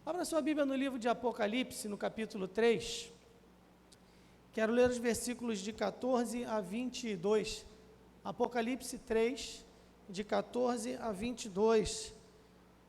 Abra sua Bíblia no livro de Apocalipse, no capítulo 3. Quero ler os versículos de 14 a 22. Apocalipse 3, de 14 a 22.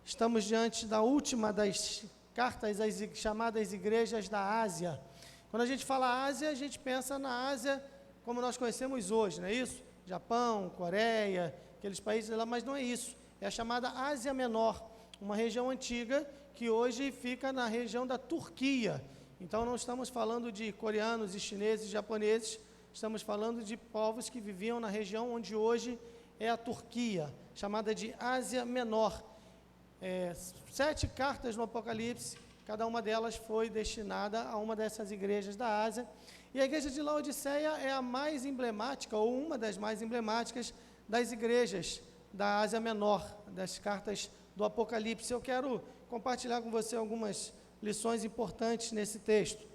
Estamos diante da última das cartas às chamadas igrejas da Ásia. Quando a gente fala Ásia, a gente pensa na Ásia como nós conhecemos hoje, não é isso? Japão, Coreia, aqueles países lá, mas não é isso. É a chamada Ásia Menor, uma região antiga que hoje fica na região da Turquia. Então não estamos falando de coreanos e chineses, japoneses, estamos falando de povos que viviam na região onde hoje é a Turquia, chamada de Ásia Menor. 7 cartas no Apocalipse, cada uma delas foi destinada a uma dessas igrejas da Ásia. E a igreja de Laodiceia é a mais emblemática, ou uma das mais emblemáticas das igrejas da Ásia Menor, das cartas do Apocalipse. Eu quero compartilhar com você algumas lições importantes nesse texto.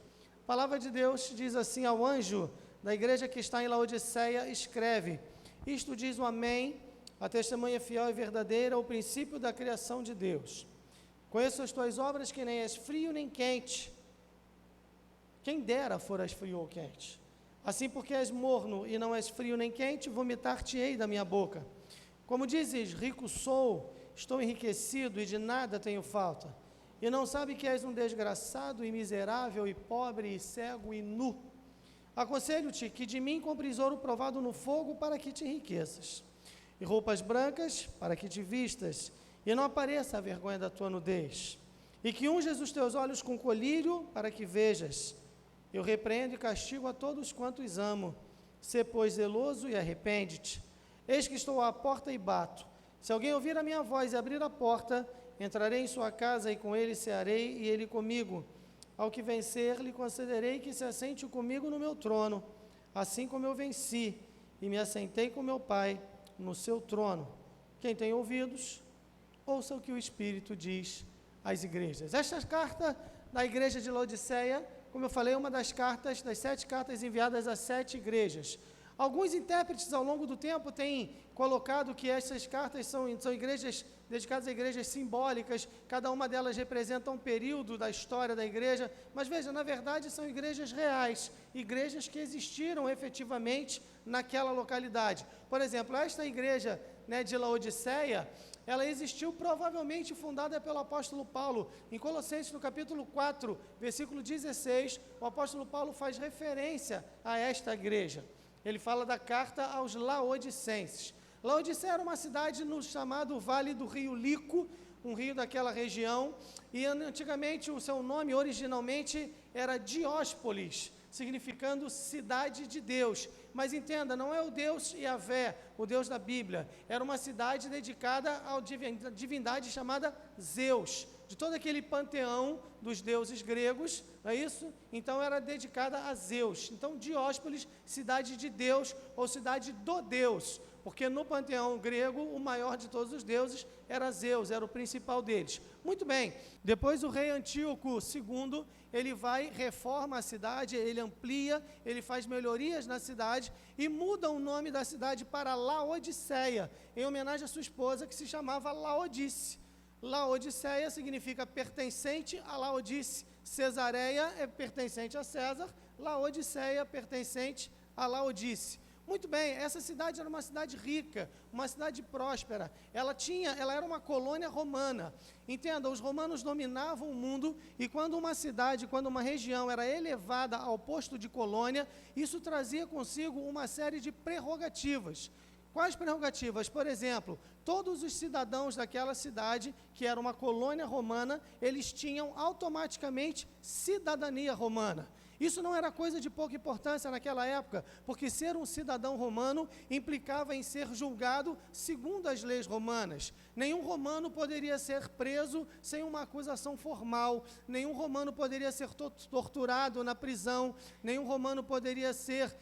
A palavra de Deus diz assim: ao anjo da igreja que está em Laodiceia, escreve: isto diz o Amém, a testemunha fiel e verdadeira, o princípio da criação de Deus. Conheço as tuas obras, que nem és frio nem quente. Quem dera foras frio ou quente. Assim, porque és morno e não és frio nem quente, vomitar-te-ei da minha boca. Como dizes, rico sou, estou enriquecido e de nada tenho falta, e não sabe que és um desgraçado e miserável e pobre e cego e nu. Aconselho-te que de mim compres ouro provado no fogo para que te enriqueças, e roupas brancas para que te vistas, e não apareça a vergonha da tua nudez, e que unjas os teus olhos com colírio para que vejas. Eu repreendo e castigo a todos quantos amo. Sê, pois, zeloso e arrepende-te. Eis que estou à porta e bato. Se alguém ouvir a minha voz e abrir a porta, entrarei em sua casa e com ele cearei e ele comigo. Ao que vencer, lhe concederei que se assente comigo no meu trono, assim como eu venci e me assentei com meu Pai no seu trono. Quem tem ouvidos, ouça o que o Espírito diz às igrejas. Esta carta da igreja de Laodiceia, como eu falei, é uma das 7 cartas enviadas a 7 igrejas. Alguns intérpretes ao longo do tempo têm colocado que essas cartas são igrejas dedicadas a igrejas simbólicas, cada uma delas representa um período da história da igreja, mas veja, na verdade são igrejas reais, igrejas que existiram efetivamente naquela localidade. Por exemplo, esta igreja, de Laodiceia, ela existiu provavelmente fundada pelo apóstolo Paulo. Em Colossenses, no capítulo 4, versículo 16, o apóstolo Paulo faz referência a esta igreja. Ele fala da carta aos laodicenses. Laodiceia era uma cidade no chamado Vale do Rio Lico, um rio daquela região, e antigamente o seu nome originalmente era Dióspolis, significando cidade de Deus. Mas entenda, não é o Deus Yahvé, o Deus da Bíblia. Era uma cidade dedicada à divindade chamada Zeus, de todo aquele panteão dos deuses gregos, não é isso? Então era dedicada a Zeus. Então Dióspolis, cidade de Deus ou cidade do Deus, porque no panteão grego o maior de todos os deuses era Zeus, era o principal deles. Muito bem, depois o rei Antíoco II, ele vai, reforma a cidade, ele amplia, ele faz melhorias na cidade e muda o nome da cidade para Laodiceia, em homenagem à sua esposa, que se chamava Laodice. Laodiceia significa pertencente a Laodice, Cesareia é pertencente a César, Laodiceia pertencente a Laodice. Muito bem, essa cidade era uma cidade rica, uma cidade próspera, ela era uma colônia romana. Entenda, os romanos dominavam o mundo e quando uma região era elevada ao posto de colônia, isso trazia consigo uma série de prerrogativas. Quais prerrogativas? Por exemplo, todos os cidadãos daquela cidade, que era uma colônia romana, eles tinham automaticamente cidadania romana. Isso não era coisa de pouca importância naquela época, porque ser um cidadão romano implicava em ser julgado segundo as leis romanas. Nenhum romano poderia ser preso sem uma acusação formal, nenhum romano poderia ser torturado na prisão, nenhum romano poderia ser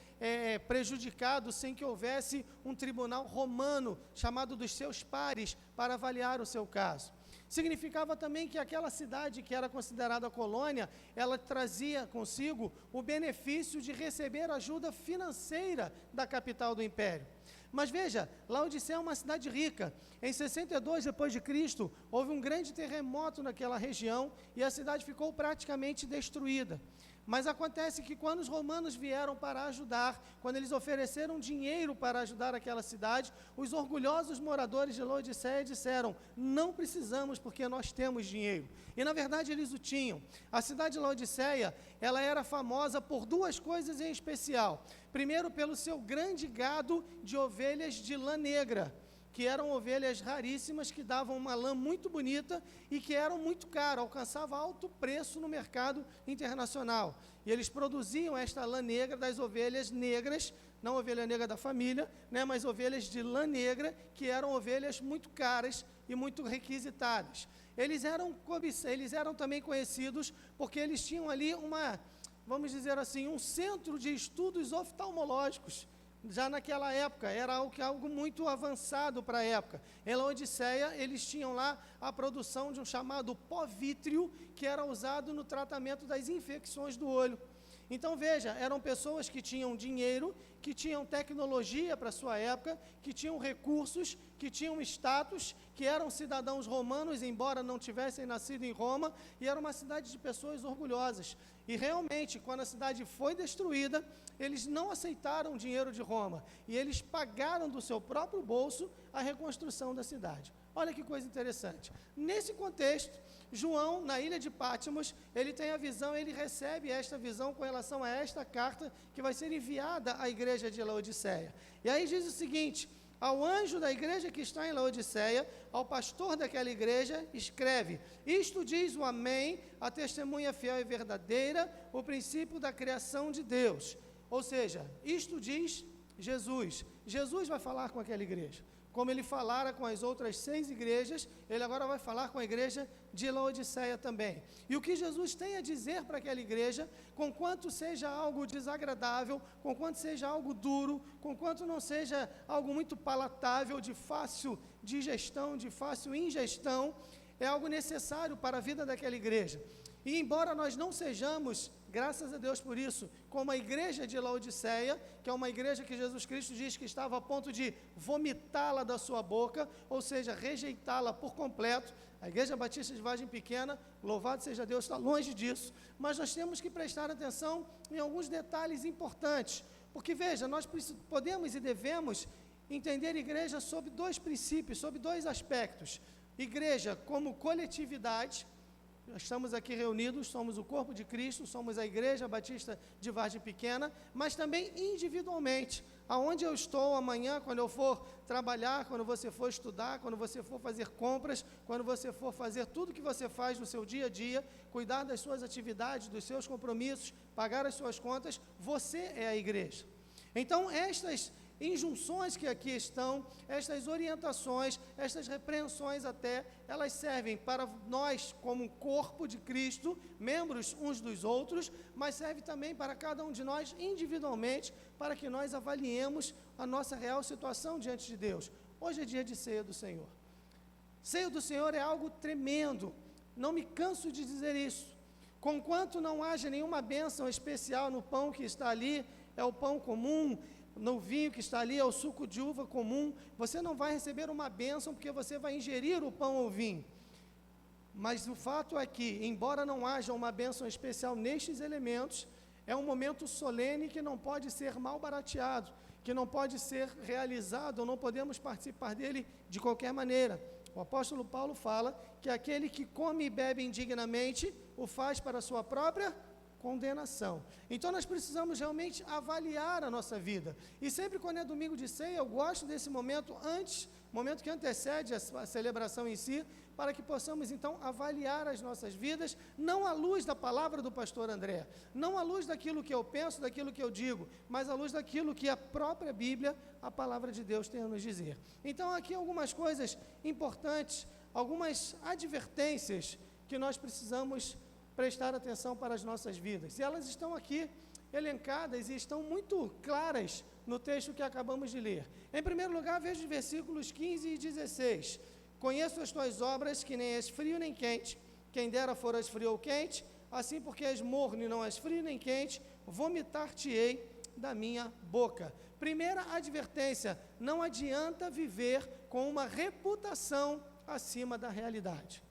prejudicado sem que houvesse um tribunal romano, chamado dos seus pares, para avaliar o seu caso. Significava também que aquela cidade que era considerada colônia, ela trazia consigo o benefício de receber ajuda financeira da capital do império. Mas veja, Laodiceia é uma cidade rica. Em 62 depois de Cristo, houve um grande terremoto naquela região e a cidade ficou praticamente destruída. Mas acontece que quando os romanos vieram para ajudar, quando eles ofereceram dinheiro para ajudar aquela cidade, os orgulhosos moradores de Laodiceia disseram: não precisamos porque nós temos dinheiro. E na verdade eles o tinham. A cidade de Laodiceia, ela era famosa por duas coisas em especial. Primeiro, pelo seu grande gado de ovelhas de lã negra, que eram ovelhas raríssimas, que davam uma lã muito bonita e que eram muito caras, alcançava alto preço no mercado internacional. E eles produziam esta lã negra das ovelhas negras, não ovelha negra da família, né, mas ovelhas de lã negra, que eram ovelhas muito caras e muito requisitadas. Eles eram também conhecidos porque eles tinham ali vamos dizer assim, um centro de estudos oftalmológicos. Já naquela época, era algo muito avançado para a época. Em Laodiceia, eles tinham lá a produção de um chamado pó vítreo, que era usado no tratamento das infecções do olho. Então, veja, eram pessoas que tinham dinheiro, que tinham tecnologia para a sua época, que tinham recursos, que tinham status, que eram cidadãos romanos, embora não tivessem nascido em Roma, e era uma cidade de pessoas orgulhosas. E realmente, quando a cidade foi destruída, eles não aceitaram o dinheiro de Roma, e eles pagaram do seu próprio bolso a reconstrução da cidade. Olha que coisa interessante. Nesse contexto, João, na ilha de Patmos, ele tem a visão, ele recebe esta visão com relação a esta carta que vai ser enviada à igreja de Laodiceia. E aí diz o seguinte: ao anjo da igreja que está em Laodiceia, ao pastor daquela igreja, escreve: isto diz o Amém, a testemunha fiel e verdadeira, o princípio da criação de Deus. Ou seja, isto diz Jesus. Jesus vai falar com aquela igreja. Como ele falara com as outras 6 igrejas, ele agora vai falar com a igreja de Laodiceia também. E o que Jesus tem a dizer para aquela igreja, conquanto seja algo desagradável, conquanto seja algo duro, conquanto não seja algo muito palatável, de fácil digestão, de fácil ingestão, é algo necessário para a vida daquela igreja. E embora nós não sejamos, graças a Deus por isso, como a igreja de Laodiceia, que é uma igreja que Jesus Cristo diz que estava a ponto de vomitá-la da sua boca, ou seja, rejeitá-la por completo. A Igreja Batista de Vargem Pequena, louvado seja Deus, está longe disso, mas nós temos que prestar atenção em alguns detalhes importantes, porque veja, nós podemos e devemos entender igreja sob 2 princípios, sob 2 aspectos. Igreja como coletividade. Nós estamos aqui reunidos, somos o corpo de Cristo, somos a Igreja Batista de Vargem Pequena, mas também individualmente. Aonde eu estou amanhã, quando eu for trabalhar, quando você for estudar, quando você for fazer compras, quando você for fazer tudo que você faz no seu dia a dia, cuidar das suas atividades, dos seus compromissos, pagar as suas contas, você é a igreja. Então, estas injunções que aqui estão, estas orientações, estas repreensões até, elas servem para nós como corpo de Cristo, membros uns dos outros, mas serve também para cada um de nós individualmente, para que nós avaliemos a nossa real situação diante de Deus. Hoje é dia de ceia do Senhor. Ceia do Senhor é algo tremendo, não me canso de dizer isso. Conquanto não haja nenhuma bênção especial no pão que está ali, é o pão comum, no vinho que está ali é o suco de uva comum, você não vai receber uma bênção porque você vai ingerir o pão ou o vinho. Mas o fato é que, embora não haja uma bênção especial nestes elementos, é um momento solene que não pode ser mal barateado, que não pode ser realizado, ou não podemos participar dele de qualquer maneira. O apóstolo Paulo fala que aquele que come e bebe indignamente, o faz para a sua própria condenação. Então nós precisamos realmente avaliar a nossa vida. E sempre quando é domingo de ceia, eu gosto desse momento momento que antecede a celebração em si, para que possamos então avaliar as nossas vidas, não à luz da palavra do pastor André, não à luz daquilo que eu penso, daquilo que eu digo, mas à luz daquilo que a própria Bíblia, a palavra de Deus, tem a nos dizer. Então aqui algumas coisas importantes, algumas advertências que nós precisamos prestar atenção para as nossas vidas. E elas estão aqui elencadas e estão muito claras no texto que acabamos de ler. Em primeiro lugar, veja os versículos 15 e 16. Conheço as tuas obras, que nem és frio nem quente. Quem dera foras frio ou quente, assim porque és morno e não és frio nem quente, vomitar-te-ei da minha boca. Primeira advertência: não adianta viver com uma reputação acima da realidade.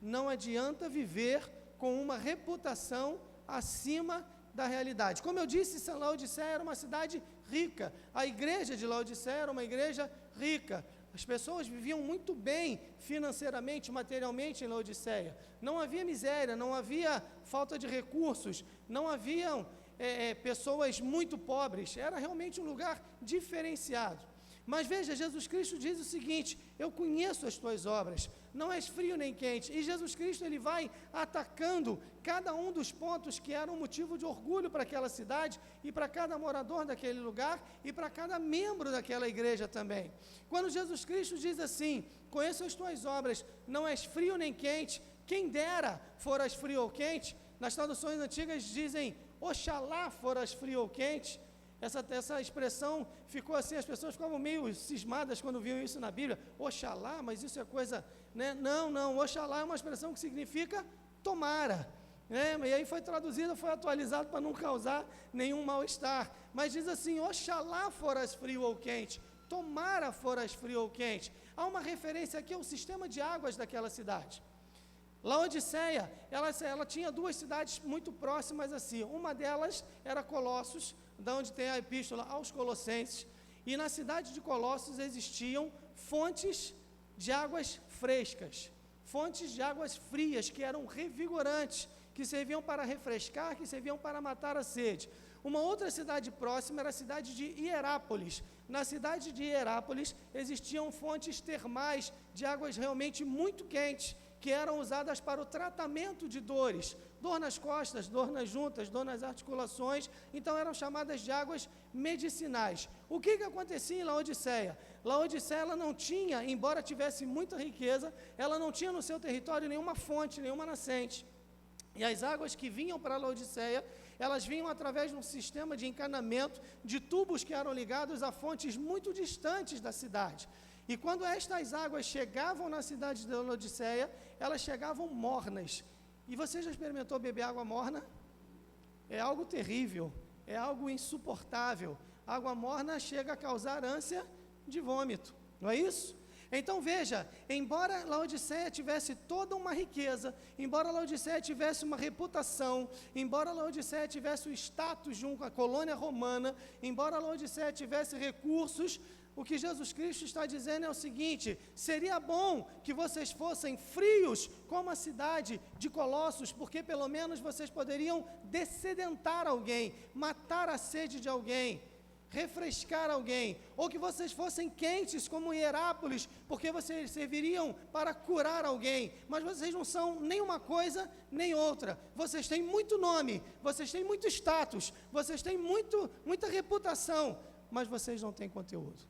Não adianta viver com uma reputação acima da realidade. Como eu disse, Laodiceia era uma cidade rica. A igreja de Laodiceia era uma igreja rica. As pessoas viviam muito bem financeiramente, materialmente em Laodiceia. Não havia miséria, não havia falta de recursos, não haviam pessoas muito pobres. Era realmente um lugar diferenciado. Mas veja, Jesus Cristo diz o seguinte: eu conheço as tuas obras, não és frio nem quente. E Jesus Cristo, ele vai atacando cada um dos pontos que eram motivo de orgulho para aquela cidade e para cada morador daquele lugar e para cada membro daquela igreja também. Quando Jesus Cristo diz assim: conheço as tuas obras, não és frio nem quente, quem dera foras frio ou quente. Nas traduções antigas dizem: oxalá foras frio ou quente. Essa expressão ficou assim, as pessoas ficavam meio cismadas quando viam isso na Bíblia. Oxalá, mas isso é coisa, né? Não, oxalá é uma expressão que significa tomara, né? E aí foi traduzida, foi atualizado para não causar nenhum mal-estar. Mas diz assim: oxalá foras frio ou quente, tomara foras frio ou quente. Há uma referência aqui ao sistema de águas daquela cidade. Laodiceia, ela tinha duas cidades muito próximas assim. Uma delas era Colossos, da onde tem a epístola aos Colossenses, e na cidade de Colossos existiam fontes de águas frescas, fontes de águas frias, que eram revigorantes, que serviam para refrescar, que serviam para matar a sede. Uma outra cidade próxima era a cidade de Hierápolis. Na cidade de Hierápolis existiam fontes termais de águas realmente muito quentes, que eram usadas para o tratamento de dores, dor nas costas, dor nas juntas, dor nas articulações. Então eram chamadas de águas medicinais. O que acontecia em Laodiceia? Laodiceia, ela não tinha, embora tivesse muita riqueza, ela não tinha no seu território nenhuma fonte, nenhuma nascente. E as águas que vinham para Laodiceia, elas vinham através de um sistema de encanamento, de tubos que eram ligados a fontes muito distantes da cidade. E quando estas águas chegavam na cidade de Laodiceia, elas chegavam mornas. E você já experimentou beber água morna? É algo terrível, é algo insuportável. Água morna chega a causar ânsia de vômito, não é isso? Então veja, embora Laodiceia tivesse toda uma riqueza, embora Laodiceia tivesse uma reputação, embora Laodiceia tivesse o status de uma colônia romana, embora Laodiceia tivesse recursos, o que Jesus Cristo está dizendo é o seguinte: seria bom que vocês fossem frios como a cidade de Colossos, porque pelo menos vocês poderiam dessedentar alguém, matar a sede de alguém, refrescar alguém, ou que vocês fossem quentes como Hierápolis, porque vocês serviriam para curar alguém. Mas vocês não são nem uma coisa nem outra. Vocês têm muito nome, vocês têm muito status, vocês têm muita reputação, mas vocês não têm conteúdo.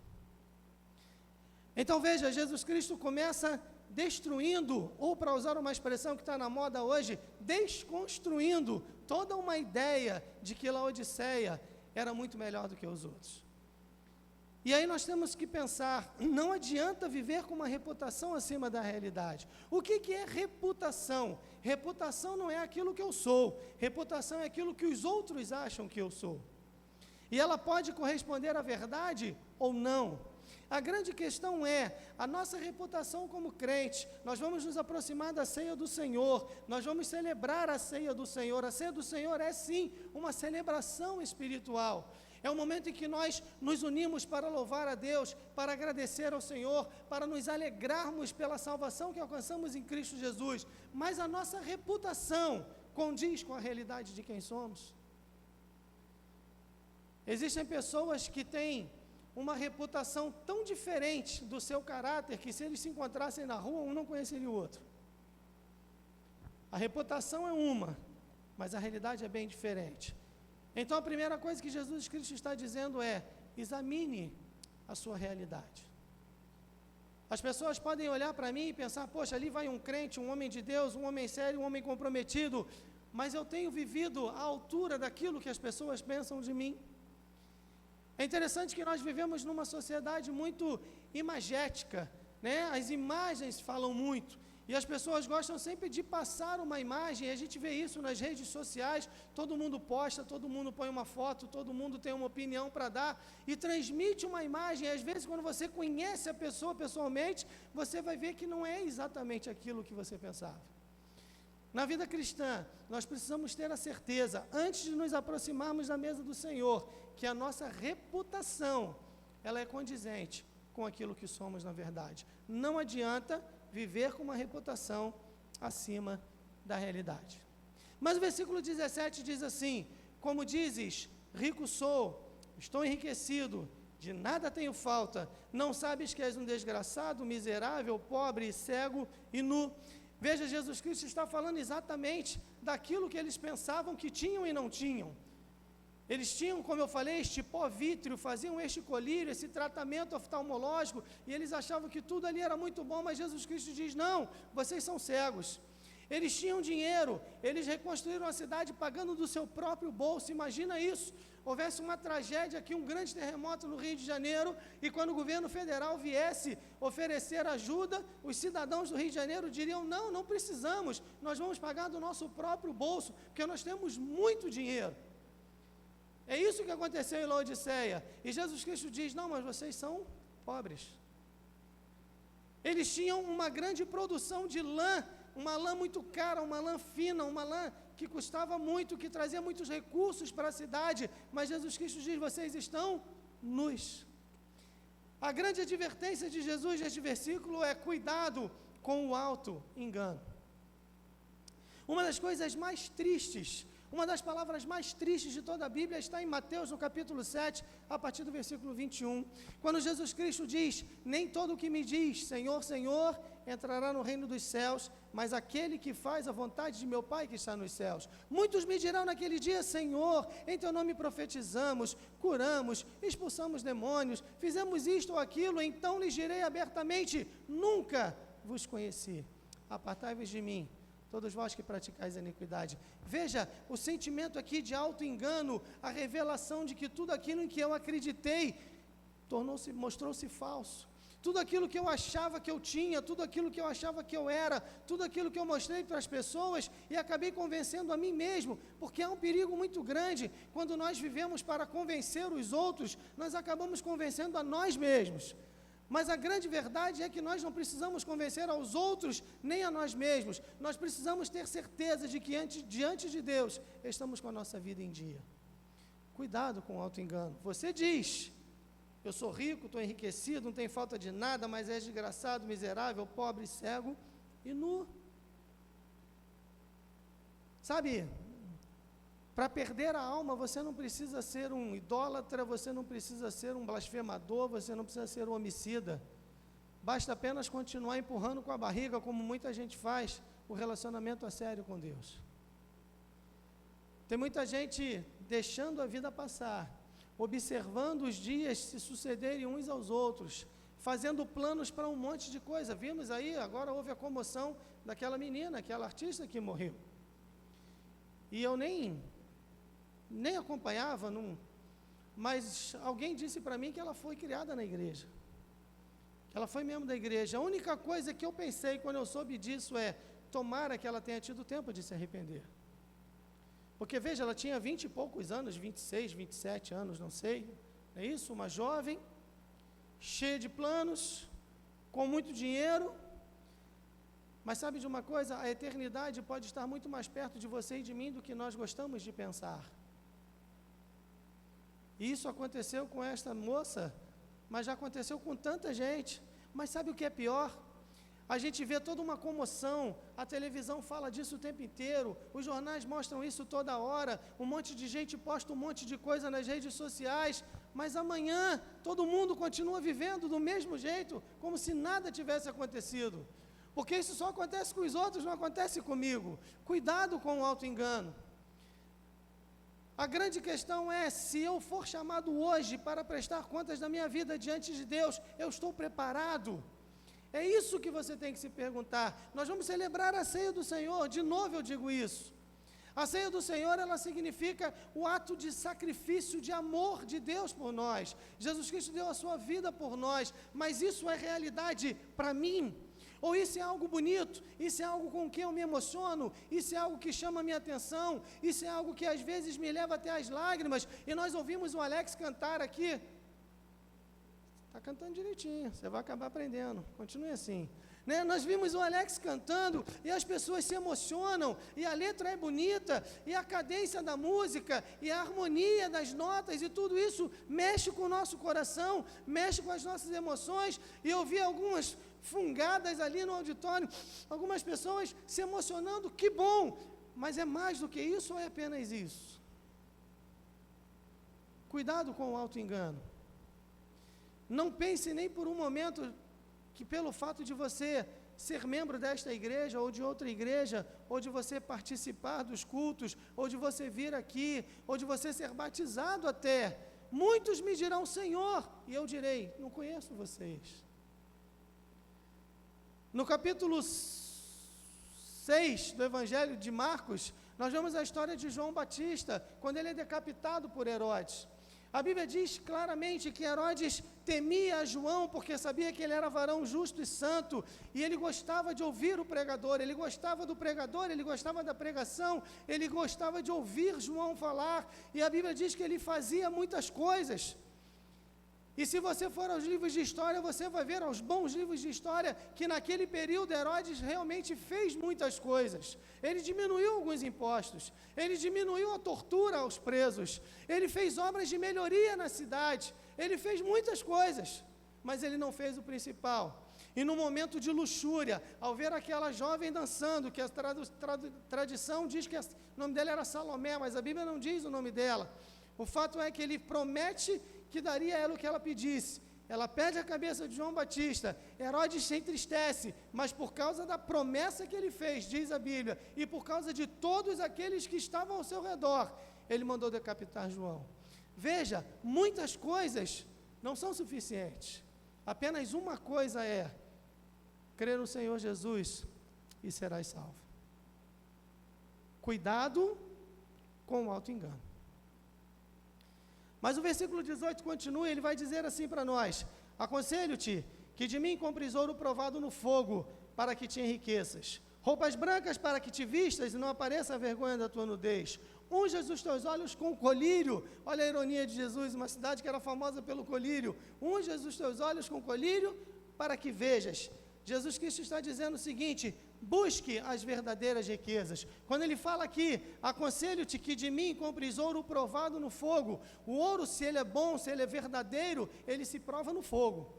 Então veja, Jesus Cristo começa destruindo, ou para usar uma expressão que está na moda hoje, desconstruindo toda uma ideia de que Laodiceia era muito melhor do que os outros. E aí nós temos que pensar, não adianta viver com uma reputação acima da realidade. O que é reputação? Reputação não é aquilo que eu sou, reputação é aquilo que os outros acham que eu sou. E ela pode corresponder à verdade ou não. A grande questão é, a nossa reputação como crente, nós vamos nos aproximar da ceia do Senhor, nós vamos celebrar a ceia do Senhor. A ceia do Senhor é sim uma celebração espiritual, é um momento em que nós nos unimos para louvar a Deus, para agradecer ao Senhor, para nos alegrarmos pela salvação que alcançamos em Cristo Jesus, mas a nossa reputação condiz com a realidade de quem somos. Existem pessoas que têm uma reputação tão diferente do seu caráter, que se eles se encontrassem na rua, um não conheceria o outro. A reputação é uma, mas a realidade é bem diferente. Então a primeira coisa que Jesus Cristo está dizendo é: examine a sua realidade. As pessoas podem olhar para mim e pensar: poxa, ali vai um crente, um homem de Deus, um homem sério, um homem comprometido, mas eu tenho vivido à altura daquilo que as pessoas pensam de mim. É interessante que nós vivemos numa sociedade muito imagética, né? As imagens falam muito. E as pessoas gostam sempre de passar uma imagem, e a gente vê isso nas redes sociais, todo mundo posta, todo mundo põe uma foto, todo mundo tem uma opinião para dar, e transmite uma imagem, e às vezes quando você conhece a pessoa pessoalmente, você vai ver que não é exatamente aquilo que você pensava. Na vida cristã, nós precisamos ter a certeza, antes de nos aproximarmos da mesa do Senhor, que a nossa reputação, ela é condizente com aquilo que somos na verdade. Não adianta viver com uma reputação acima da realidade. Mas o versículo 17 diz assim: como dizes, rico sou, estou enriquecido, de nada tenho falta, não sabes que és um desgraçado, miserável, pobre, cego e nu. Veja, Jesus Cristo está falando exatamente daquilo que eles pensavam que tinham e não tinham. Eles tinham, como eu falei, este pó vítreo, faziam este colírio, esse tratamento oftalmológico, e eles achavam que tudo ali era muito bom, mas Jesus Cristo diz: não, vocês são cegos. Eles tinham dinheiro, eles reconstruíram a cidade pagando do seu próprio bolso. Imagina isso, houvesse uma tragédia aqui, um grande terremoto no Rio de Janeiro, e quando o governo federal viesse oferecer ajuda, os cidadãos do Rio de Janeiro diriam: não, não precisamos, nós vamos pagar do nosso próprio bolso, porque nós temos muito dinheiro. É isso que aconteceu em Laodiceia, e Jesus Cristo diz: não, mas vocês são pobres. Eles tinham uma grande produção de lã, uma lã muito cara, uma lã fina, uma lã que custava muito, que trazia muitos recursos para a cidade, mas Jesus Cristo diz: vocês estão nus. A grande advertência de Jesus neste versículo é cuidado com o auto-engano. Uma das coisas mais tristes, uma das palavras mais tristes de toda a Bíblia está em Mateus, no capítulo 7, a partir do versículo 21, quando Jesus Cristo diz: nem todo o que me diz, Senhor, Senhor, entrará no reino dos céus, mas aquele que faz a vontade de meu Pai que está nos céus. Muitos me dirão naquele dia: Senhor, em teu nome profetizamos, curamos, expulsamos demônios, fizemos isto ou aquilo. Então lhes direi abertamente: nunca vos conheci, apartai-vos de mim, todos vós que praticais a iniquidade. Veja, o sentimento aqui de auto-engano, a revelação de que tudo aquilo em que eu acreditei mostrou-se falso. Tudo aquilo que eu achava que eu tinha, tudo aquilo que eu achava que eu era, tudo aquilo que eu mostrei para as pessoas e acabei convencendo a mim mesmo, porque há um perigo muito grande quando nós vivemos para convencer os outros, nós acabamos convencendo a nós mesmos. Mas a grande verdade é que nós não precisamos convencer aos outros, nem a nós mesmos. Nós precisamos ter certeza de que diante de Deus estamos com a nossa vida em dia. Cuidado com o auto-engano. Você diz: eu sou rico, estou enriquecido, não tenho falta de nada, mas és desgraçado, miserável, pobre, cego e nu. Sabe, para perder a alma, você não precisa ser um idólatra, você não precisa ser um blasfemador, você não precisa ser um homicida. Basta apenas continuar empurrando com a barriga, como muita gente faz, o relacionamento a sério com Deus. Tem muita gente deixando a vida passar, observando os dias se sucederem uns aos outros, fazendo planos para um monte de coisa. Vimos aí, agora houve a comoção daquela menina, aquela artista que morreu. E eu nem acompanhava, mas alguém disse para mim que ela foi criada na igreja. Ela foi membro da igreja. A única coisa que eu pensei quando eu soube disso é: tomara que ela tenha tido tempo de se arrepender. Porque, veja, ela tinha 20 e poucos anos, 26, 27 anos, não sei, é isso? Uma jovem, cheia de planos, com muito dinheiro. Mas sabe de uma coisa? A eternidade pode estar muito mais perto de você e de mim do que nós gostamos de pensar. E isso aconteceu com esta moça, mas já aconteceu com tanta gente. Mas sabe o que é pior? A gente vê toda uma comoção, a televisão fala disso o tempo inteiro, os jornais mostram isso toda hora, um monte de gente posta um monte de coisa nas redes sociais, mas amanhã todo mundo continua vivendo do mesmo jeito, como se nada tivesse acontecido. Porque isso só acontece com os outros, não acontece comigo. Cuidado com o auto-engano. A grande questão é: se eu for chamado hoje para prestar contas da minha vida diante de Deus, eu estou preparado? É isso que você tem que se perguntar. Nós vamos celebrar a ceia do Senhor, de novo eu digo isso. A ceia do Senhor, ela significa o ato de sacrifício, de amor de Deus por nós. Jesus Cristo deu a sua vida por nós, mas isso é realidade para mim. ou isso é algo bonito, isso é algo com que eu me emociono, isso é algo que chama a minha atenção, isso é algo que às vezes me leva até as lágrimas, e nós ouvimos o Alex cantar aqui, está cantando direitinho, você vai acabar aprendendo, continue assim. Né? Nós vimos o Alex cantando e as pessoas se emocionam, e a letra é bonita, e a cadência da música, e a harmonia das notas, e tudo isso mexe com o nosso coração, mexe com as nossas emoções, e eu vi algumas fungadas ali no auditório, algumas pessoas se emocionando, que bom, mas é mais do que isso ou é apenas isso? Cuidado com o auto-engano. Não pense nem por um momento que pelo fato de você ser membro desta igreja ou de outra igreja, ou de você participar dos cultos, ou de você vir aqui, ou de você ser batizado até, muitos me dirão Senhor, e eu direi, não conheço vocês. No capítulo 6 do Evangelho de Marcos, nós vemos a história de João Batista, quando ele é decapitado por Herodes. A Bíblia diz claramente que Herodes temia João porque sabia que ele era varão justo e santo, e ele gostava de ouvir o pregador, ele gostava do pregador, ele gostava da pregação, ele gostava de ouvir João falar, e a Bíblia diz que ele fazia muitas coisas. E se você for aos livros de história, você vai ver aos bons livros de história que naquele período Herodes realmente fez muitas coisas. Ele diminuiu alguns impostos, ele diminuiu a tortura aos presos, ele fez obras de melhoria na cidade, ele fez muitas coisas, mas ele não fez o principal. E no momento de luxúria, ao ver aquela jovem dançando, que a tradição diz que o nome dela era Salomé, mas a Bíblia não diz o nome dela. O fato é que ele promete que daria a ela o que ela pedisse. Ela pede a cabeça de João Batista. Herodes se entristece, mas por causa da promessa que ele fez, diz a Bíblia, e por causa de todos aqueles que estavam ao seu redor, ele mandou decapitar João. Veja, muitas coisas não são suficientes. Apenas uma coisa é crer no Senhor Jesus e serás salvo. Cuidado com o auto-engano. Mas o versículo 18 continua, ele vai dizer assim para nós: aconselho-te que de mim compres ouro provado no fogo, para que te enriqueças, roupas brancas para que te vistas e não apareça a vergonha da tua nudez, unjas os teus olhos com colírio. Olha a ironia de Jesus, uma cidade que era famosa pelo colírio. Unjas os teus olhos com colírio para que vejas. Jesus Cristo está dizendo o seguinte: busque as verdadeiras riquezas. Quando ele fala aqui, aconselho-te que de mim compres ouro provado no fogo. O ouro, se ele é bom, se ele é verdadeiro, ele se prova no fogo.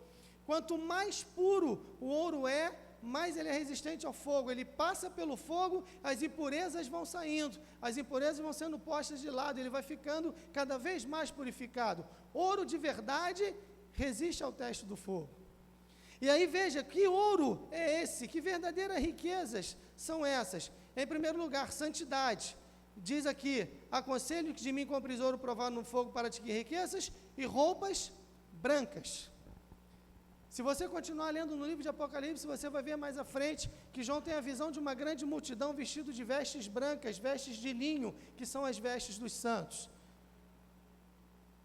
Quanto mais puro o ouro é, mais ele é resistente ao fogo. Ele passa pelo fogo, as impurezas vão saindo, as impurezas vão sendo postas de lado, ele vai ficando cada vez mais purificado. Ouro de verdade resiste ao teste do fogo. E aí veja, que ouro é esse? Que verdadeiras riquezas são essas? Em primeiro lugar, santidade. Diz aqui, aconselho que de mim compres ouro provado no fogo para te riquezas e roupas brancas. Se você continuar lendo no livro de Apocalipse, você vai ver mais à frente que João tem a visão de uma grande multidão vestido de vestes brancas, vestes de linho, que são as vestes dos santos.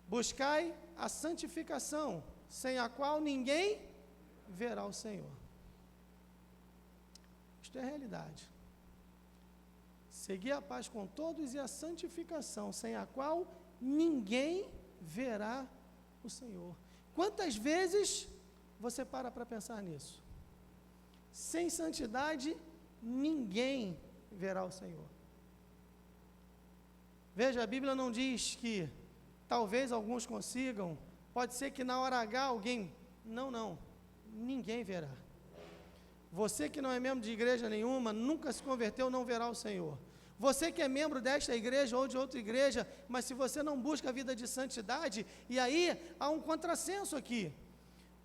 Buscai a santificação, sem a qual ninguém verá o Senhor. Isto é a realidade. Seguir a paz com todos e a santificação, sem a qual ninguém verá o Senhor. Quantas vezes você para pensar nisso? Sem santidade, ninguém verá o Senhor. Veja, a Bíblia não diz que talvez alguns consigam, pode ser que na hora H alguém, não. Ninguém verá. Você que não é membro de igreja nenhuma, nunca se converteu, não verá o Senhor. Você que é membro desta igreja ou de outra igreja, mas se você não busca a vida de santidade, e aí há um contrassenso aqui.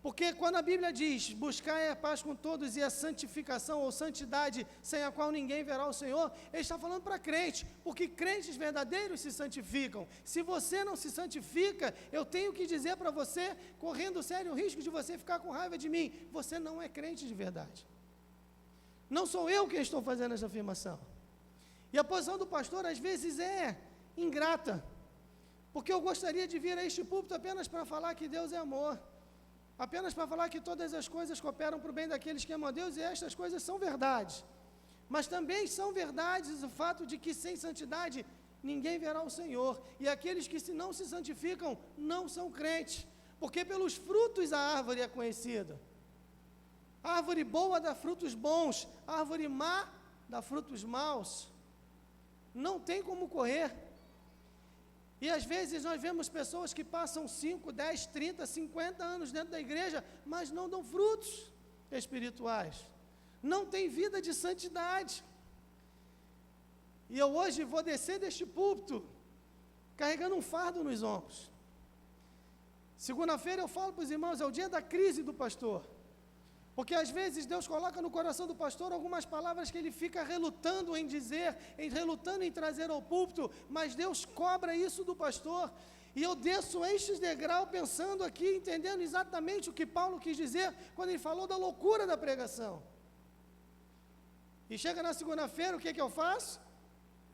Porque quando a Bíblia diz, buscar a paz com todos e a santificação ou santidade, sem a qual ninguém verá o Senhor, ele está falando para crente, porque crentes verdadeiros se santificam. Se você não se santifica, eu tenho que dizer para você, correndo sério risco de você ficar com raiva de mim, você não é crente de verdade. Não sou eu quem estou fazendo essa afirmação. E a posição do pastor às vezes é ingrata, porque eu gostaria de vir a este púlpito apenas para falar que Deus é amor. apenas para falar que todas as coisas cooperam para o bem daqueles que amam a Deus, e estas coisas são verdades. Mas também são verdades o fato de que sem santidade ninguém verá o Senhor. E aqueles que não se santificam não são crentes, porque pelos frutos a árvore é conhecida. A árvore boa dá frutos bons, a árvore má dá frutos maus. Não tem como correr. E às vezes nós vemos pessoas que passam 5, 10, 30, 50 anos dentro da igreja, mas não dão frutos espirituais. Não tem vida de santidade. E eu hoje vou descer deste púlpito carregando um fardo nos ombros. Segunda-feira eu falo para os irmãos, é o dia da crise do pastor. Porque às vezes Deus coloca no coração do pastor algumas palavras que ele fica relutando em dizer, relutando em trazer ao púlpito, mas Deus cobra isso do pastor. E eu desço estes degrau pensando aqui, entendendo exatamente o que Paulo quis dizer quando ele falou da loucura da pregação. E chega na segunda-feira, o que eu faço?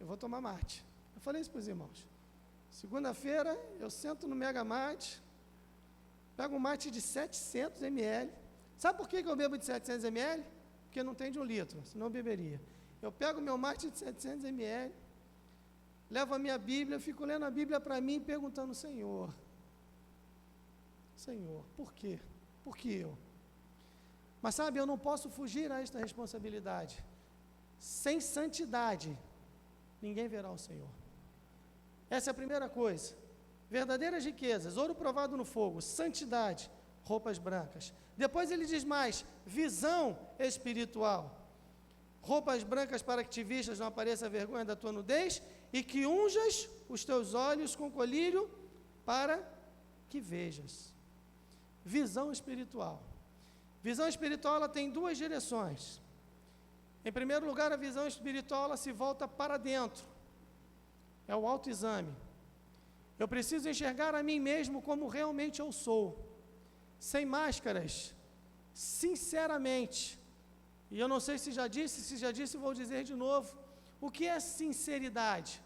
Eu vou tomar mate. Eu falei isso para os irmãos. Segunda-feira, eu sento no Mega Mate, pego um mate de 700 ml. Sabe por que eu bebo de 700 ml? Porque não tem de 1 litro, senão eu beberia. Eu pego meu mate de 700 ml, levo a minha Bíblia, fico lendo a Bíblia para mim, perguntando, Senhor, por quê? Por que eu? Mas sabe, eu não posso fugir a esta responsabilidade. Sem santidade, ninguém verá o Senhor. Essa é a primeira coisa. Verdadeiras riquezas, ouro provado no fogo, santidade, roupas brancas. Depois ele diz mais, visão espiritual. Roupas brancas para que te vistas, não apareça a vergonha da tua nudez, e que unjas os teus olhos com colírio para que vejas. Visão espiritual. Visão espiritual, ela tem 2 direções. Em primeiro lugar, a visão espiritual, ela se volta para dentro. É o autoexame. Eu preciso enxergar a mim mesmo como realmente eu sou. Sem máscaras, sinceramente. E eu não sei se já disse, vou dizer de novo. O que é sinceridade?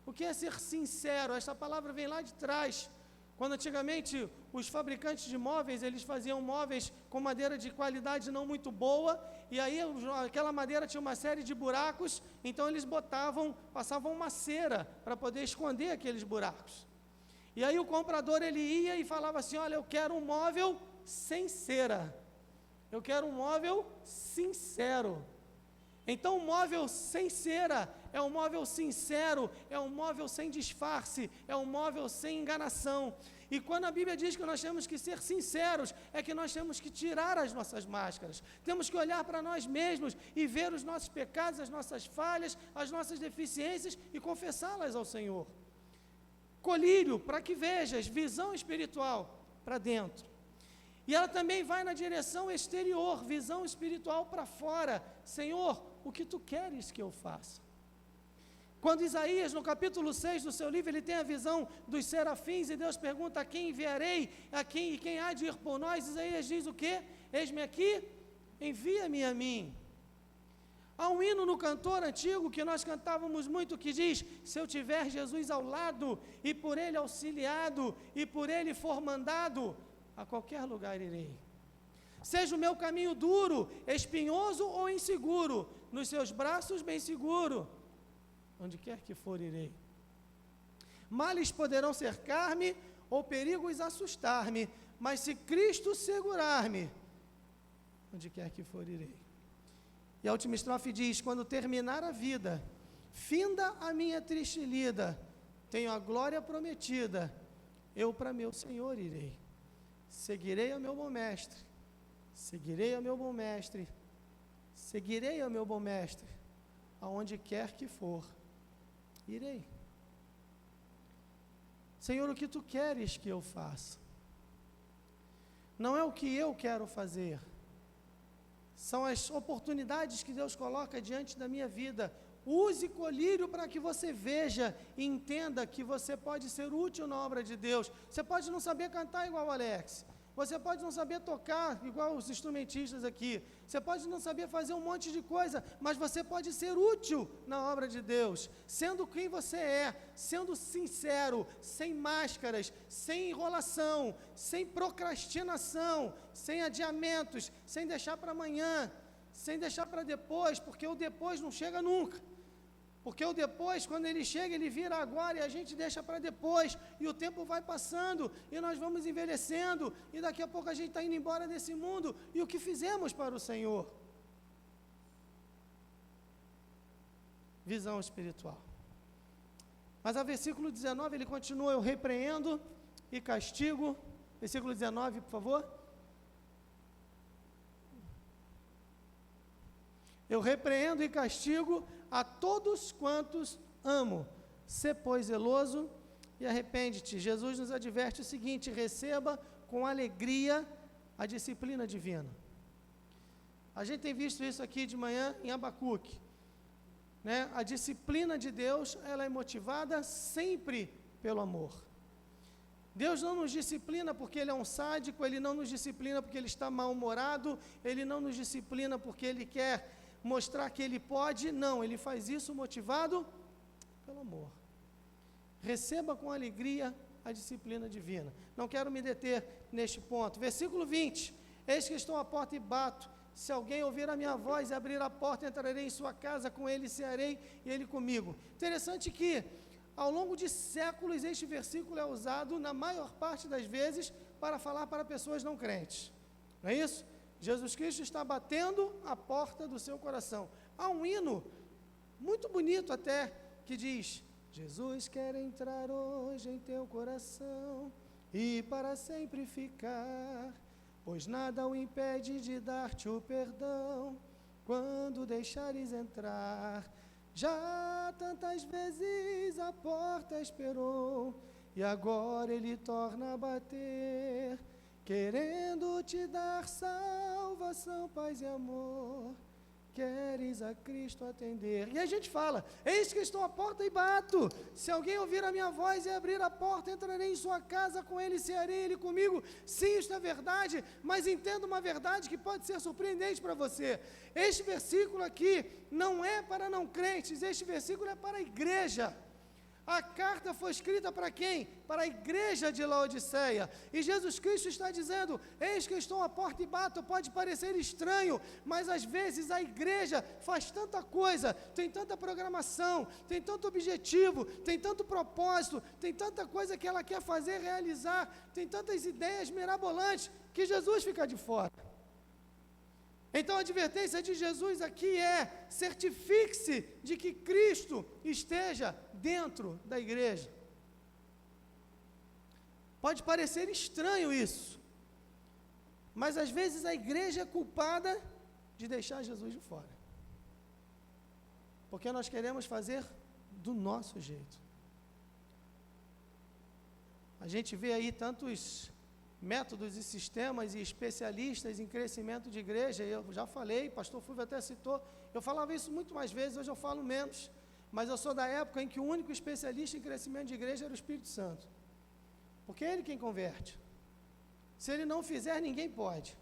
O que é ser sincero? Esta palavra vem lá de trás. Quando antigamente os fabricantes de móveis, eles faziam móveis com madeira de qualidade não muito boa, e aí aquela madeira tinha uma série de buracos, então eles passavam uma cera para poder esconder aqueles buracos. E aí o comprador, ele ia e falava assim, olha, eu quero um móvel sem cera, eu quero um móvel sincero. Então o móvel sem cera é um móvel sincero, é um móvel sem disfarce, é um móvel sem enganação. E quando a Bíblia diz que nós temos que ser sinceros, é que nós temos que tirar as nossas máscaras, temos que olhar para nós mesmos e ver os nossos pecados, as nossas falhas, as nossas deficiências e confessá-las ao Senhor. Colírio, para que vejas, visão espiritual, para dentro. E ela também vai na direção exterior, visão espiritual para fora. Senhor, o que tu queres que eu faça? Quando Isaías, no capítulo 6 do seu livro, ele tem a visão dos serafins, e Deus pergunta a quem enviarei, quem há de ir por nós, Isaías diz o quê? Eis-me aqui, envia-me a mim. Há um hino no cantor antigo que nós cantávamos muito que diz, se eu tiver Jesus ao lado, e por ele auxiliado, e por ele for mandado, a qualquer lugar irei. Seja o meu caminho duro, espinhoso ou inseguro, nos seus braços bem seguro, onde quer que for irei. Males poderão cercar-me, ou perigos assustar-me, mas se Cristo segurar-me, onde quer que for irei. E a última estrofe diz, quando terminar a vida, finda a minha triste lida, tenho a glória prometida, eu para meu Senhor irei. Seguirei ao meu bom mestre, seguirei ao meu bom mestre, seguirei ao meu bom mestre, aonde quer que for, irei. Senhor, o que tu queres que eu faça? Não é o que eu quero fazer, são as oportunidades que Deus coloca diante da minha vida. Use colírio para que você veja e entenda que você pode ser útil na obra de Deus. Você pode não saber cantar igual o Alex, Você pode não saber tocar, igual os instrumentistas aqui. Você pode não saber fazer um monte de coisa, mas você pode ser útil na obra de Deus, sendo quem você é, sendo sincero, sem máscaras, sem enrolação, sem procrastinação, sem adiamentos, sem deixar para amanhã, sem deixar para depois, porque o depois não chega nunca. Porque o depois, quando ele chega, ele vira agora e a gente deixa para depois. E o tempo vai passando e nós vamos envelhecendo. E daqui a pouco a gente está indo embora desse mundo. E o que fizemos para o Senhor? Visão espiritual. Mas a versículo 19, ele continua: eu repreendo e castigo. Versículo 19, por favor. Eu repreendo e castigo a todos quantos amo. Sê, pois, zeloso e arrepende-te. Jesus nos adverte o seguinte: receba com alegria a disciplina divina. A gente tem visto isso aqui de manhã em Abacuque, né? A disciplina de Deus, ela é motivada sempre pelo amor. Deus não nos disciplina porque Ele é um sádico, Ele não nos disciplina porque Ele está mal-humorado, Ele não nos disciplina porque Ele quer mostrar que Ele pode, não, Ele faz isso motivado pelo amor. Receba com alegria a disciplina divina. Não quero me deter neste ponto. Versículo 20, eis que estou à porta e bato, se alguém ouvir a minha voz e abrir a porta, entrarei em sua casa, com ele cearei e ele comigo. Interessante que, ao longo de séculos, este versículo é usado, na maior parte das vezes, para falar para pessoas não crentes. Não é isso? Jesus Cristo está batendo a porta do seu coração. Há um hino, muito bonito até, que diz: Jesus quer entrar hoje em teu coração e para sempre ficar, pois nada o impede de dar-te o perdão, quando deixares entrar. Já tantas vezes a porta esperou, e agora ele torna a bater, querendo te dar salvação, paz e amor, queres a Cristo atender. E a gente fala: eis que estou à porta e bato, se alguém ouvir a minha voz e abrir a porta, entrarei em sua casa, com ele cearei, ele comigo. Sim, isto é verdade, mas entenda uma verdade que pode ser surpreendente para você. Este versículo aqui não é para não crentes, este versículo é para a igreja. A carta foi escrita para quem? Para a igreja de Laodiceia. E Jesus Cristo está dizendo: eis que estou à porta e bato. Pode parecer estranho, mas às vezes a igreja faz tanta coisa, tem tanta programação, tem tanto objetivo, tem tanto propósito, tem tanta coisa que ela quer fazer, realizar, tem tantas ideias mirabolantes, que Jesus fica de fora. Então a advertência de Jesus aqui é: certifique-se de que Cristo esteja dentro da igreja. Pode parecer estranho isso, mas às vezes a igreja é culpada de deixar Jesus de fora, porque nós queremos fazer do nosso jeito. A gente vê aí tantos métodos e sistemas e especialistas em crescimento de igreja. Eu já falei, pastor Fulvio até citou, eu falava isso muito mais vezes, hoje eu falo menos, mas eu sou da época em que o único especialista em crescimento de igreja era o Espírito Santo, porque é Ele quem converte. Se Ele não fizer, ninguém pode.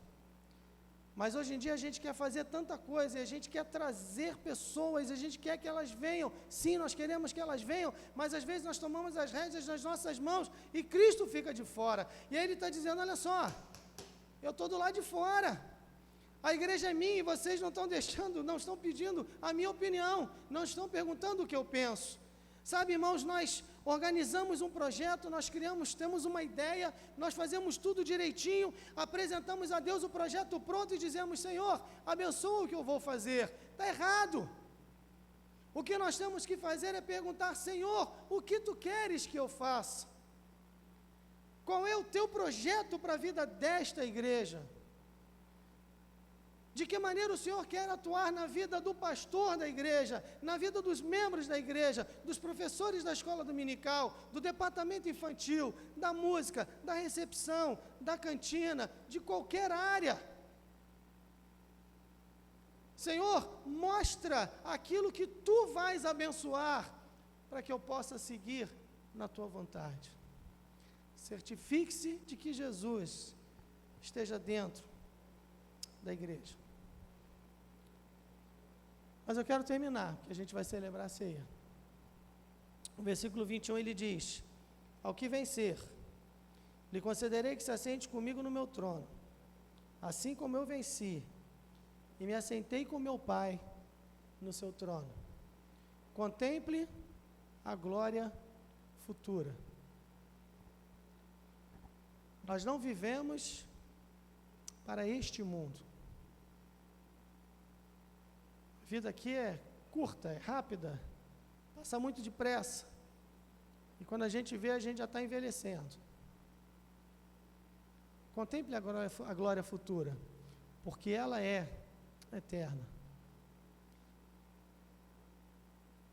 Mas hoje em dia a gente quer fazer tanta coisa, e a gente quer trazer pessoas, a gente quer que elas venham. Sim, nós queremos que elas venham, mas às vezes nós tomamos as rédeas nas nossas mãos e Cristo fica de fora. E aí Ele está dizendo: olha só, eu estou do lado de fora, a igreja é minha e vocês não estão deixando, não estão pedindo a minha opinião, não estão perguntando o que eu penso. Sabe, irmãos, nós organizamos um projeto, nós criamos, temos uma ideia, nós fazemos tudo direitinho, apresentamos a Deus o projeto pronto e dizemos: Senhor, abençoa o que eu vou fazer. Está errado. O que nós temos que fazer é perguntar: Senhor, o que Tu queres que eu faça? Qual é o Teu projeto para a vida desta igreja? De que maneira o Senhor quer atuar na vida do pastor da igreja, na vida dos membros da igreja, dos professores da escola dominical, do departamento infantil, da música, da recepção, da cantina, de qualquer área. Senhor, mostra aquilo que Tu vais abençoar, para que eu possa seguir na Tua vontade. Certifique-se de que Jesus esteja dentro da igreja. Mas eu quero terminar, que a gente vai celebrar a ceia. O versículo 21 ele diz: ao que vencer, lhe concederei que se assente comigo no meu trono, assim como eu venci e me assentei com meu Pai no seu trono. Contemple a glória futura. Nós não vivemos para este mundo. A vida aqui é curta, é rápida, passa muito depressa. E quando a gente vê, a gente já está envelhecendo. Contemple a glória futura, porque ela é eterna.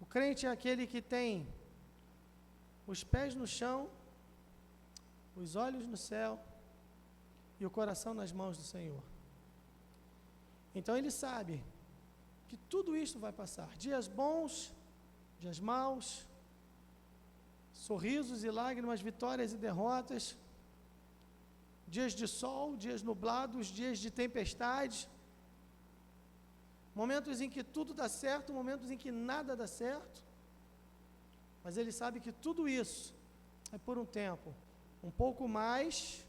O crente é aquele que tem os pés no chão, os olhos no céu e o coração nas mãos do Senhor. Então ele sabe que tudo isso vai passar. Dias bons, dias maus, sorrisos e lágrimas, vitórias e derrotas, dias de sol, dias nublados, dias de tempestade, momentos em que tudo dá certo, momentos em que nada dá certo, mas ele sabe que tudo isso é por um tempo, um pouco mais,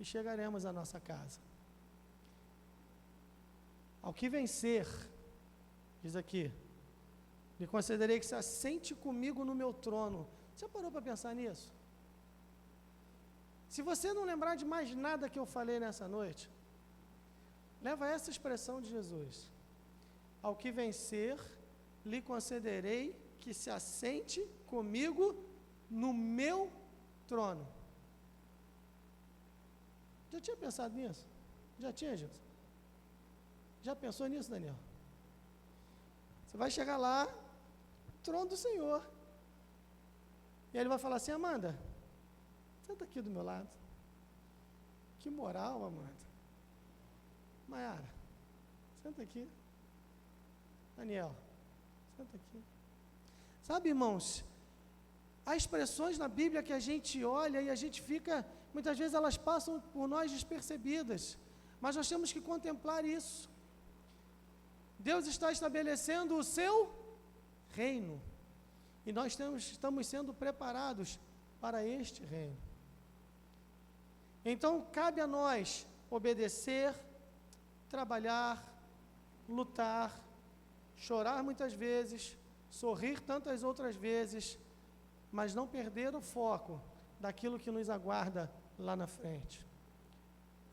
e chegaremos à nossa casa. Ao que vencer, diz aqui, lhe concederei que se assente comigo no meu trono. Você parou para pensar nisso? Se você não lembrar de mais nada que eu falei nessa noite, leva essa expressão de Jesus: ao que vencer, lhe concederei que se assente comigo no meu trono. Já tinha pensado nisso? Já tinha, Jesus? Já pensou nisso, Daniel? Você vai chegar lá, trono do Senhor, e aí ele vai falar assim: Amanda, senta aqui do meu lado. Que moral, Amanda. Maiara, senta aqui. Daniel, senta aqui. Sabe, irmãos, há expressões na Bíblia que a gente olha e a gente fica, muitas vezes elas passam por nós despercebidas, mas nós temos que contemplar isso. Deus está estabelecendo o seu reino, e nós estamos sendo preparados para este reino. Então, cabe a nós obedecer, trabalhar, lutar, chorar muitas vezes, sorrir tantas outras vezes, mas não perder o foco daquilo que nos aguarda lá na frente.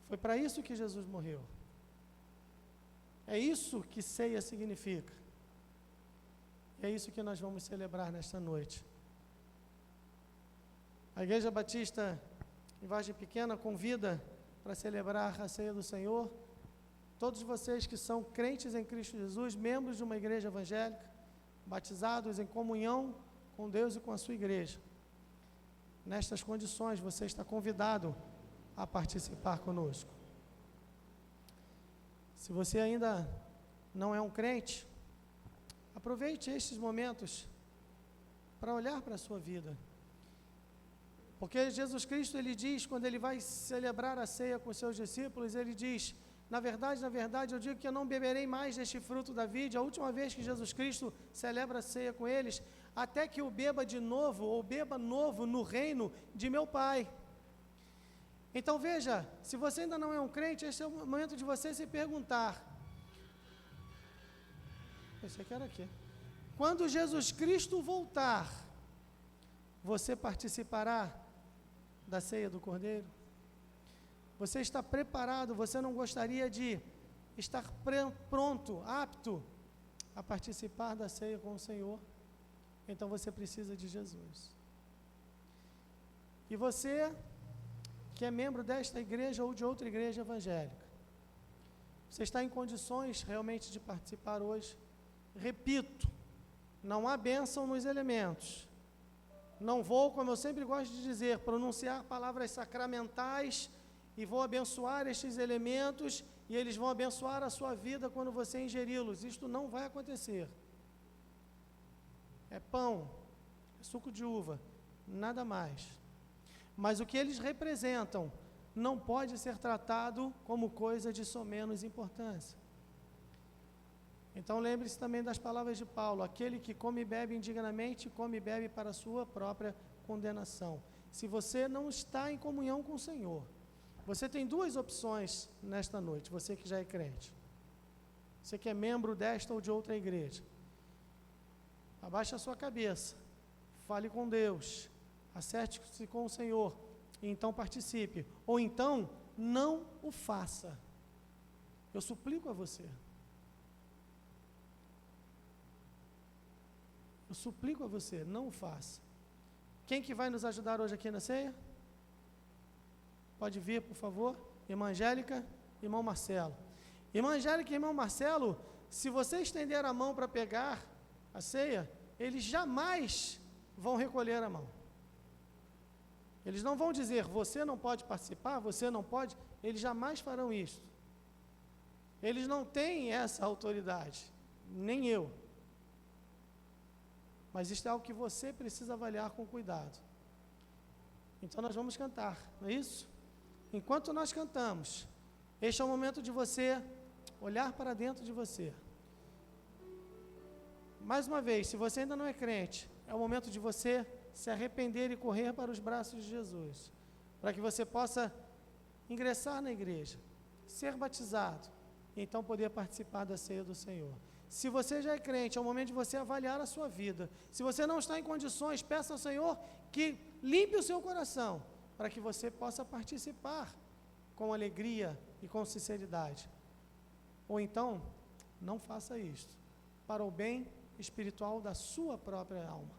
Foi para isso que Jesus morreu. É isso que ceia significa. É isso que nós vamos celebrar nesta noite. A Igreja Batista em Vargem Pequena convida para celebrar a ceia do Senhor todos vocês que são crentes em Cristo Jesus, membros de uma igreja evangélica, batizados em comunhão com Deus e com a sua igreja. Nestas condições, você está convidado a participar conosco. Se você ainda não é um crente, aproveite estes momentos para olhar para a sua vida. Porque Jesus Cristo, ele diz, quando ele vai celebrar a ceia com seus discípulos, ele diz: na verdade, eu digo que eu não beberei mais deste fruto da vide. A última vez que Jesus Cristo celebra a ceia com eles, até que eu beba de novo, ou beba novo no reino de meu Pai. Então veja, se você ainda não é um crente, esse é o momento de você se perguntar: esse aqui era aqui. Quando Jesus Cristo voltar, você participará da ceia do Cordeiro? Você está preparado? Você não gostaria de estar pronto, apto a participar da ceia com o Senhor? Então você precisa de Jesus. E você que é membro desta igreja ou de outra igreja evangélica, você está em condições realmente de participar hoje? Repito, não há bênção nos elementos. Não vou, como eu sempre gosto de dizer, pronunciar palavras sacramentais e vou abençoar estes elementos e eles vão abençoar a sua vida quando você ingeri-los. Isto não vai acontecer. É pão, é suco de uva, nada mais. Mas o que eles representam não pode ser tratado como coisa de somenos importância. Então lembre-se também das palavras de Paulo: aquele que come e bebe indignamente, come e bebe para a sua própria condenação. Se você não está em comunhão com o Senhor, você tem duas opções nesta noite, você que já é crente. Você que é membro desta ou de outra igreja. Abaixe a sua cabeça, fale com Deus, acerte-se com o Senhor, e então participe. Ou então, não o faça. Eu suplico a você. Eu suplico a você, não o faça. Quem que vai nos ajudar hoje aqui na ceia? Pode vir, por favor. Irmã Angélica, irmão Marcelo. Irmã Angélica e irmão Marcelo, se você estender a mão para pegar a ceia, eles jamais vão recolher a mão. Eles não vão dizer, você não pode participar, você não pode. Eles jamais farão isso. Eles não têm essa autoridade, nem eu. Mas isso é algo que você precisa avaliar com cuidado. Então nós vamos cantar, não é isso? Enquanto nós cantamos, este é o momento de você olhar para dentro de você. Mais uma vez, se você ainda não é crente, é o momento de você se arrepender e correr para os braços de Jesus, para que você possa ingressar na igreja, ser batizado, e então poder participar da ceia do Senhor. Se você já é crente, é o momento de você avaliar a sua vida. Se você não está em condições, peça ao Senhor que limpe o seu coração, para que você possa participar com alegria e com sinceridade. Ou então, não faça isto, para o bem espiritual da sua própria alma.